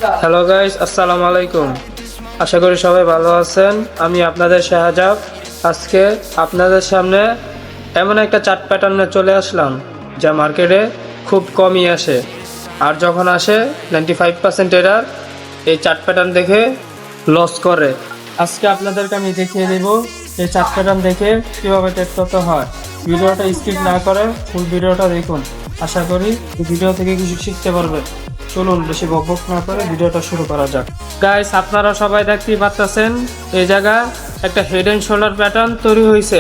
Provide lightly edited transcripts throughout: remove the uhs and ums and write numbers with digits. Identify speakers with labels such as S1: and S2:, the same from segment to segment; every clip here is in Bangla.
S1: হ্যালো গাইস, আসসালামু আলাইকুম। আশা করি সবাই ভালো আছেন। আমি আপনাদের শাহজাব। আজকে আপনাদের সামনে এমন একটা চার্ট প্যাটার্নে চলে আসলাম যা মার্কেটে খুব কমই আসে, আর যখন আসে 95% এরার এই চার্ট প্যাটার্ন দেখে লস করে। আজকে আপনাদেরকে আমি দেখিয়ে দেব এই চার্ট প্যাটার্ন দেখে কীভাবে ট্রেড করতে হয়। ভিডিওটা স্কিপ না করে ফুল ভিডিওটা দেখুন। আশা করি এই ভিডিও থেকে কিছু শিখতে পারবেন। চলুন বেশি বকবক না করে ভিডিওটা শুরু করা যাক। গাইস, আপনারা সবাই দেখতেই পাচ্ছেন এই জায়গা একটা হেড এন্ড শোল্ডার প্যাটার্ন তৈরি হয়েছে।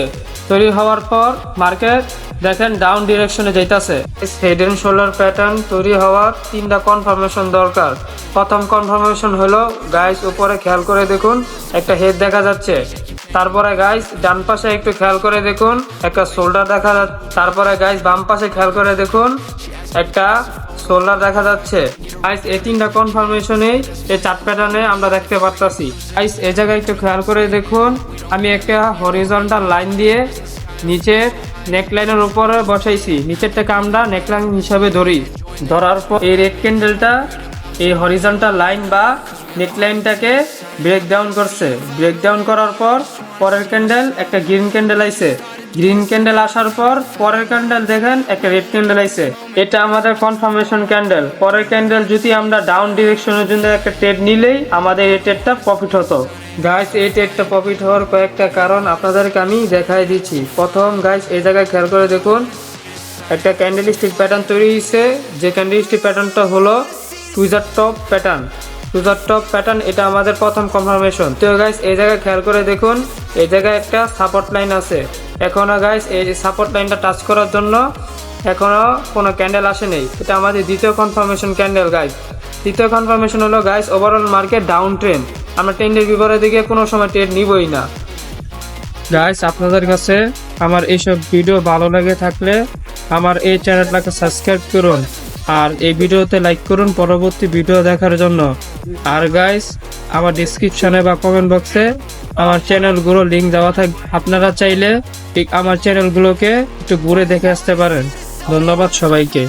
S1: তৈরি হওয়ার পর মার্কেট দেখেন ডাউন ডিরেকশনে যাইতেছে। হেড এন্ড শোল্ডার প্যাটার্ন তৈরি হওয়ার তিনটা কনফার্মেশন দরকার। প্রথম কনফার্মেশন হলো গাইস, উপরে খেয়াল করে দেখুন একটা হেড দেখা যাচ্ছে। তারপরে গাইস ডান পাশে একটু খেয়াল করে দেখুন একটা শোল্ডার দেখা যাচ্ছে। তারপরে গাইস বাম পাশে খেয়াল করে দেখুন একটা শোল্ডার দেখা যাচ্ছে। গাইস এই তিনটা কনফার্মেশনে এই চার্ট প্যাটার্নে আমরা দেখতে পারতাছি। গাইস এই জায়গায় একটু খেয়াল করে দেখুন আমি একটা হরিজন্টাল লাইন দিয়ে নিচের নেকলাইনের উপরে বসাইছি। নিচেরটাকে আমরা নেকলাইন হিসাবে ধরি। ধরার পর এই রেড ক্যান্ডেলটা এই হরিজন্টাল লাইন বা নেকলাইনটাকে ব্রেক ডাউন করছে। ব্রেক ডাউন করার পর পরের ক্যান্ডেল একটা গ্রিন ক্যান্ডেল আইছে। গ্রিন ক্যান্ডেল আসার পর পরের ক্যান্ডেল দেখেন একটা রেড ক্যান্ডেল আইছে। এটা আমাদের কনফার্মেশন ক্যান্ডেল। পরের ক্যান্ডেল যদি আমরা ডাউন ডিরেকশনের জন্য একটা ট্রেড নিলেই আমাদের এই ট্রেডটা প্রফিট হতো। গাইস এই ট্রেডটা প্রফিট হওয়ার কয়েকটা কারণ আপনাদেরকে আমি দেখাই দিচ্ছি। প্রথম গাইস এই জায়গায় খেয়াল করে দেখুন একটা ক্যান্ডেলস্টিক প্যাটার্ন তৈরি হয়েছে। যে ক্যান্ডেলস্টিক প্যাটার্নটা হলো tweezer top pattern. Tweezer top pattern এটা আমাদের প্রথম কনফার্মেশন। তো গাইস এই জায়গায় খেয়াল করে দেখুন এই জায়গায় একটা সাপোর্ট লাইন আছে। এখনো গাইস এই সাপোর্ট লাইনটা টাচ করার জন্য এখনো কোনো ক্যান্ডেল আসে নেই। এটা আমাদের দ্বিতীয় কনফার্মেশন ক্যান্ডেল। গাইস তৃতীয় কনফার্মেশন হলো guys overall market down trend. আমরা ট্রেন্ডের বিপরীতে দিকে কোনো সময় ট্রেড নিবই না। গাইস আপনাদের কাছে আমার এইসব ভিডিও ভালো লাগে থাকলে আমার এই চ্যানেলটাকে সাবস্ক্রাইব করুন আর এই ভিডিওতে লাইক করুন পরবর্তী ভিডিও দেখার জন্য। আর গাইস আমার ডেসক্রিপশনে বা কমেন্ট বক্সে আমার চ্যানেলগুলো লিঙ্ক দেওয়া থাকবে। আপনারা চাইলে ঠিক আমার চ্যানেলগুলোকে একটু ঘুরে দেখে আসতে পারেন। ধন্যবাদ সবাইকে।